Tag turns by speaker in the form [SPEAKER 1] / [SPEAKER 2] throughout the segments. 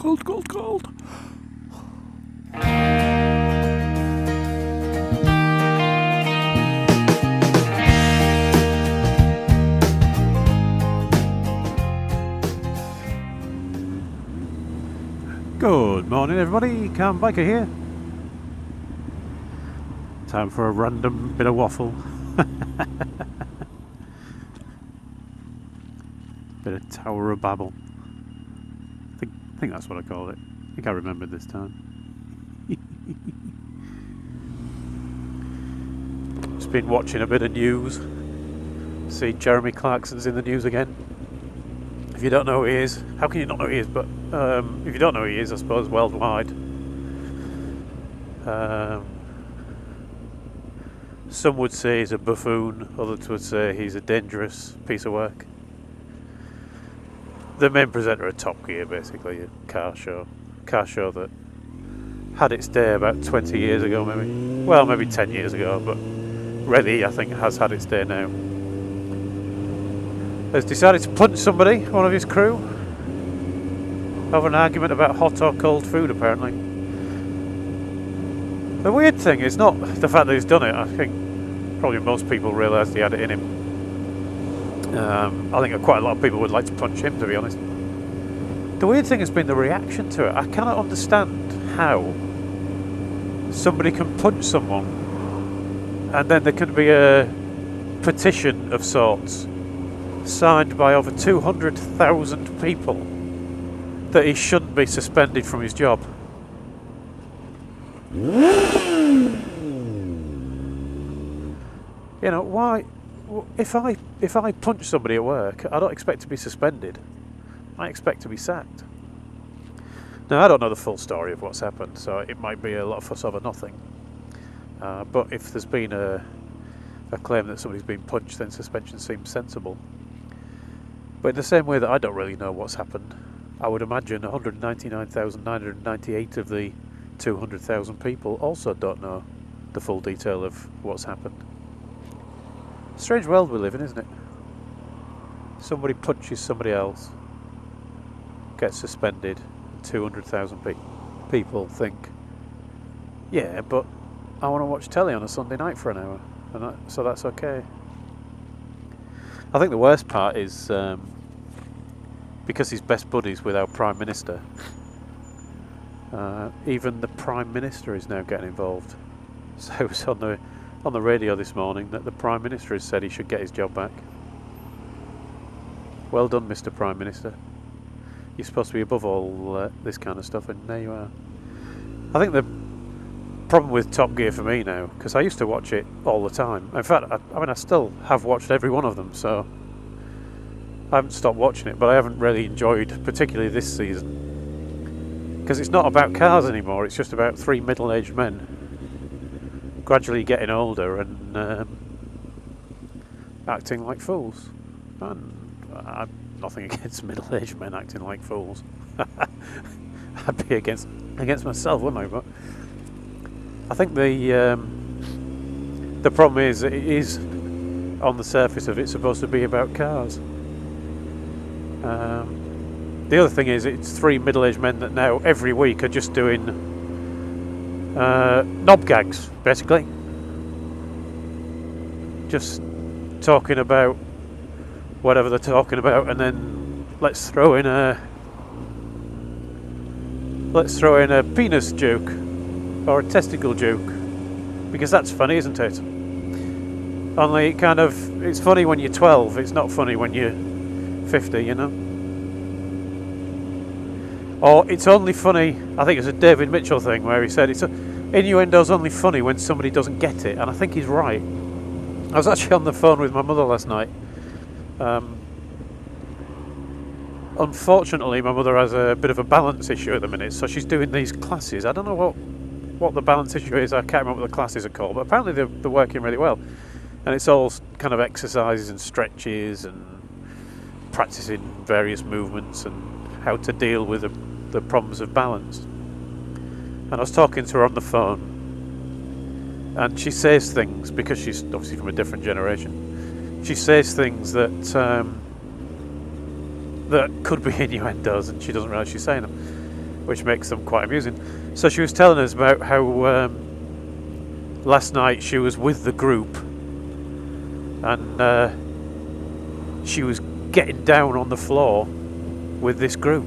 [SPEAKER 1] Cold, cold, cold. Good morning, everybody. Cam Biker here. Time for a random bit of waffle. Bit of Tower of Babble. I think that's what I called it. I think I remembered this time. Just been watching a bit of news. See, Jeremy Clarkson's in the news again. If you don't know who he is, how can you not know who he is? But if you don't know who he is, I suppose worldwide. Some would say he's a buffoon, others would say he's a dangerous piece of work. The main presenter of Top Gear, basically, a car show that had its day about 20 years ago, maybe. Well, maybe 10 years ago, but really, I think has had its day now. Has decided to punch somebody, one of his crew, over an argument about hot or cold food, apparently. The weird thing is not the fact that he's done it. I think probably most people realised he had it in him. I think quite a lot of people would like to punch him, to be honest. The weird thing has been the reaction to it. I cannot understand how somebody can punch someone and then there can be a petition of sorts signed by over 200,000 people that he shouldn't be suspended from his job. You know, why? If I punch somebody at work, I don't expect to be suspended. I expect to be sacked. Now, I don't know the full story of what's happened, so it might be a lot of fuss over nothing. But if there's been a claim that somebody's been punched, then suspension seems sensible. But in the same way that I don't really know what's happened, I would imagine 199,998 of the 200,000 people also don't know the full detail of what's happened. Strange world we live in, isn't it? Somebody punches somebody else, gets suspended, 200,000 people think, yeah, but I want to watch telly on a Sunday night for an hour, so that's okay. I think the worst part is because he's best buddies with our Prime Minister, even the Prime Minister is now getting involved. So it was on the radio this morning that the Prime Minister has said he should get his job back. Well done, Mr. Prime Minister. You're supposed to be above all this kind of stuff, and there you are. I think the problem with Top Gear for me now, because I used to watch it all the time. In fact, I still have watched every one of them, so I haven't stopped watching it, but I haven't really enjoyed, particularly this season, because it's not about cars anymore. It's just about three middle-aged men gradually getting older and acting like fools. And I've nothing against middle-aged men acting like fools. I'd be against myself, wouldn't I? But I think the problem is it is, on the surface of it, supposed to be about cars. The other thing is it's three middle-aged men that now every week are just doing knob gags, basically. Just talking about whatever they're talking about, and then let's throw in a penis joke or a testicle joke, because that's funny, isn't it? Only it's funny when you're 12, it's not funny when you're 50, you know. Or it's only funny, I think it's a David Mitchell thing where he said innuendo's only funny when somebody doesn't get it, and I think he's right. I was actually on the phone with my mother last night. Unfortunately, my mother has a bit of a balance issue at the minute, so she's doing these classes. I don't know what the balance issue is. I can't remember what the classes are called, but apparently they're working really well. And it's all kind of exercises and stretches and practicing various movements and how to deal with the problems of balance. And I was talking to her on the phone, and she says things, because she's obviously from a different generation, she says things that that could be innuendos, and she doesn't realise she's saying them. which makes them quite amusing. So she was telling us about how last night she was with the group, and she was getting down on the floor with this group.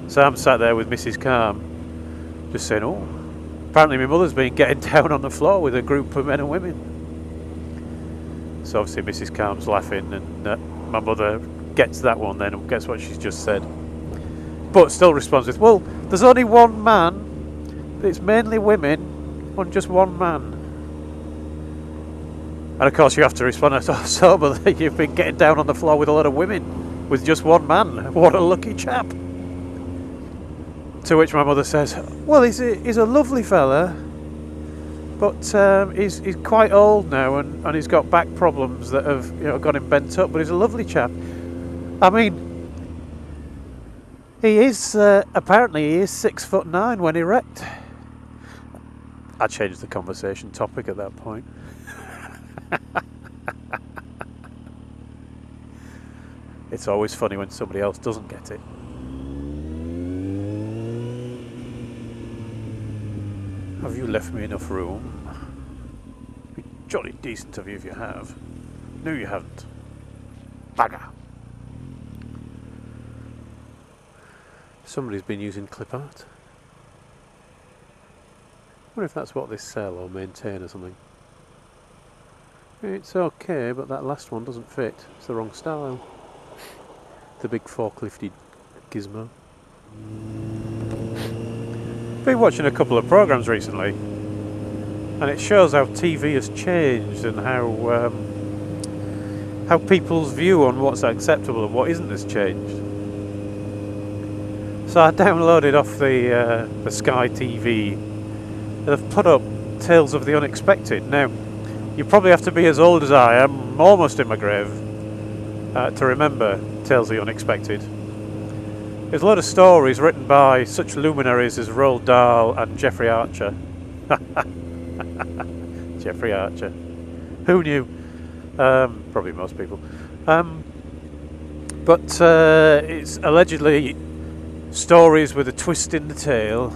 [SPEAKER 1] So I'm sat there with Mrs. Calm, just saying, oh, apparently my mother's been getting down on the floor with a group of men and women. So obviously Mrs. Calm's laughing, and my mother gets that one then, and gets what she's just said. But still responds with, well, there's only one man, it's mainly women, on just one man. And of course you have to respond, oh, so, but you've been getting down on the floor with a lot of women, with just one man. What a lucky chap. To which my mother says, well, he's a lovely fella, but he's quite old now, and he's got back problems that have got him bent up, but he's a lovely chap. I mean, he is, apparently he is 6'9" when erect. I changed the conversation topic at that point. It's always funny when somebody else doesn't get it. Have you left me enough room? Be jolly decent of you if you have. No, you haven't. Bagger. Somebody's been using clip art. I wonder if that's what they sell or maintain or something. It's okay, but that last one doesn't fit. It's the wrong style. The big forklifty gizmo. Been watching a couple of programs recently, and it shows how TV has changed and how people's view on what's acceptable and what isn't has changed. So I downloaded off the Sky TV. They've put up Tales of the Unexpected. Now, you probably have to be as old as I am, almost in my grave, to remember Tales of the Unexpected. There's a lot of stories written by such luminaries as Roald Dahl and Jeffrey Archer. Jeffrey Archer. Who knew? Probably most people. But it's allegedly stories with a twist in the tale.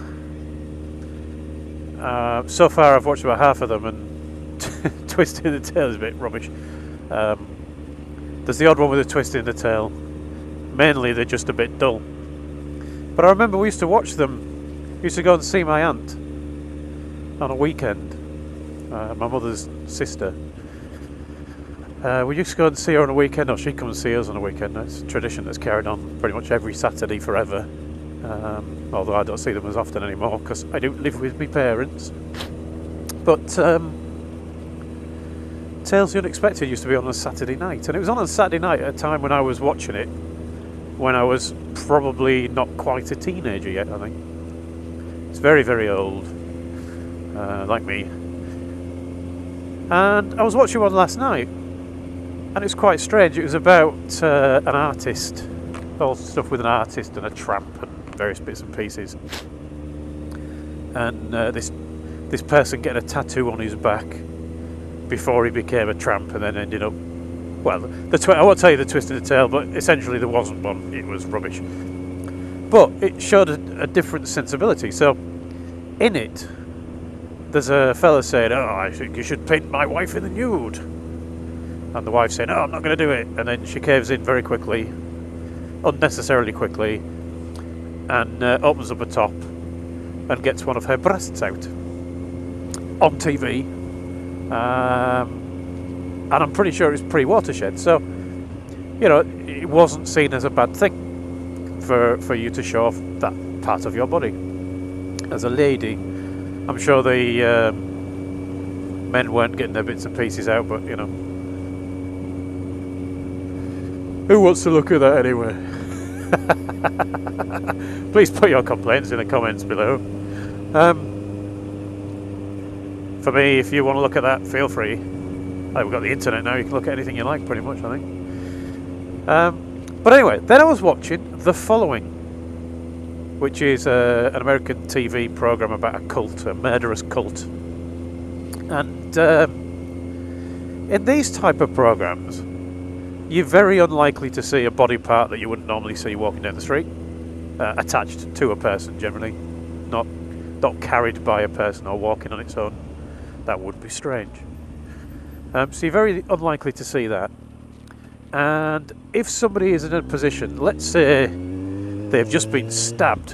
[SPEAKER 1] So far I've watched about half of them, and twist in the tail is a bit rubbish. There's the odd one with a twist in the tail. Mainly they're just a bit dull. But I remember we used to watch them. We used to go and see my aunt on a weekend. My mother's sister. We used to go and see her on a weekend, or she'd come and see us on a weekend. It's a tradition that's carried on pretty much every Saturday forever. Although I don't see them as often anymore because I don't live with my parents. But Tales of the Unexpected used to be on a Saturday night, and it was on Saturday night at a time when I was watching it, when I was probably not quite a teenager yet, I think. It's very, very old, like me. And I was watching one last night, and it's quite strange. It was about an artist, all stuff with an artist and a tramp and various bits and pieces. And this person getting a tattoo on his back before he became a tramp, and then ended up, well, I won't tell you the twist of the tale, but essentially there wasn't one. It was rubbish. But it showed a different sensibility. So in it, there's a fella saying, oh, I think you should paint my wife in the nude. And the wife saying, oh, I'm not going to do it. And then she caves in very quickly, unnecessarily quickly, and opens up a top and gets one of her breasts out on TV. And I'm pretty sure it's pre-Watershed, so it wasn't seen as a bad thing for you to show off that part of your body. As a lady, I'm sure the men weren't getting their bits and pieces out, but who wants to look at that anyway? Please put your complaints in the comments below. For me, if you want to look at that, feel free. We've got the internet now, you can look at anything you like pretty much, I think. But anyway, then I was watching The Following, which is an American TV program about a cult, a murderous cult. And in these type of programs, you're very unlikely to see a body part that you wouldn't normally see walking down the street. attached to a person generally, not carried by a person or walking on its own. That would be strange. So you're very unlikely to see that. And if somebody is in a position, let's say they've just been stabbed,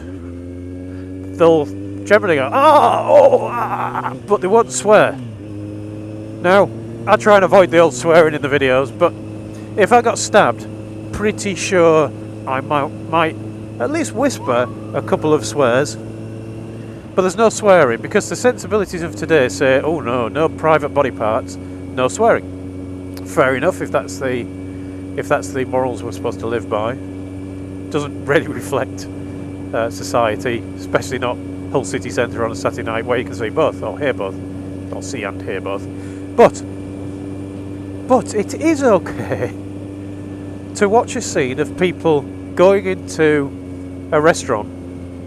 [SPEAKER 1] they'll generally go, but they won't swear. Now, I try and avoid the old swearing in the videos, but if I got stabbed, pretty sure I might at least whisper a couple of swears. But there's no swearing, because the sensibilities of today say, oh no private body parts, no swearing. Fair enough, if that's the morals we're supposed to live by. Doesn't really reflect society, especially not Hull City Centre on a Saturday night where you can see both, or hear both, or see and hear both. But it is okay to watch a scene of people going into a restaurant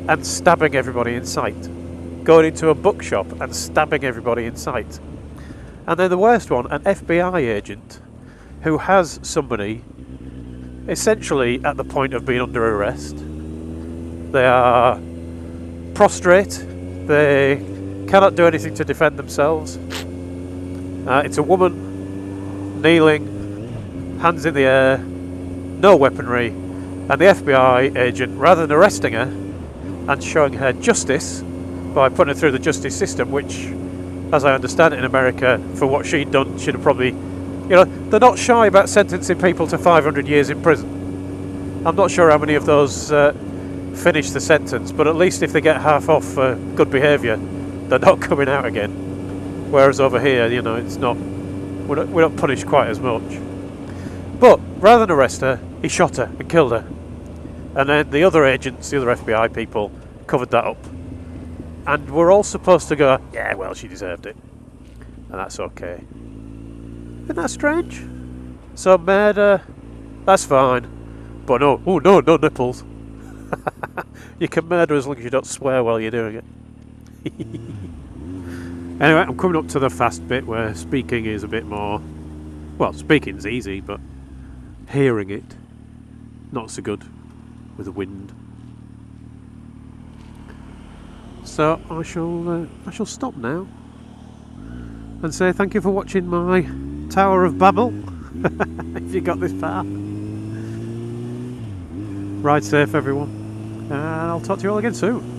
[SPEAKER 1] and stabbing everybody in sight, going into a bookshop and stabbing everybody in sight. And then the worst one, an FBI agent who has somebody essentially at the point of being under arrest. They are prostrate, they cannot do anything to defend themselves. It's a woman kneeling, hands in the air, no weaponry, and the FBI agent, rather than arresting her and showing her justice by putting her through the justice system, which, as I understand it in America, for what she'd done, she'd have probably, they're not shy about sentencing people to 500 years in prison. I'm not sure how many of those finish the sentence, but at least if they get half off for good behaviour, they're not coming out again. Whereas over here, it's not, we're not punished quite as much. But rather than arrest her, he shot her and killed her. And then the other agents, the other FBI people, covered that up. And we're all supposed to go, yeah, well, she deserved it. And that's okay. Isn't that strange? So murder, that's fine. But no nipples. You can murder as long as you don't swear while you're doing it. Anyway, I'm coming up to the fast bit where speaking is a bit more... Well, speaking's easy, but hearing it, not so good with the wind. So I shall stop now and say thank you for watching my Tower of Babble. If you got this far. Ride safe, everyone, and I'll talk to you all again soon.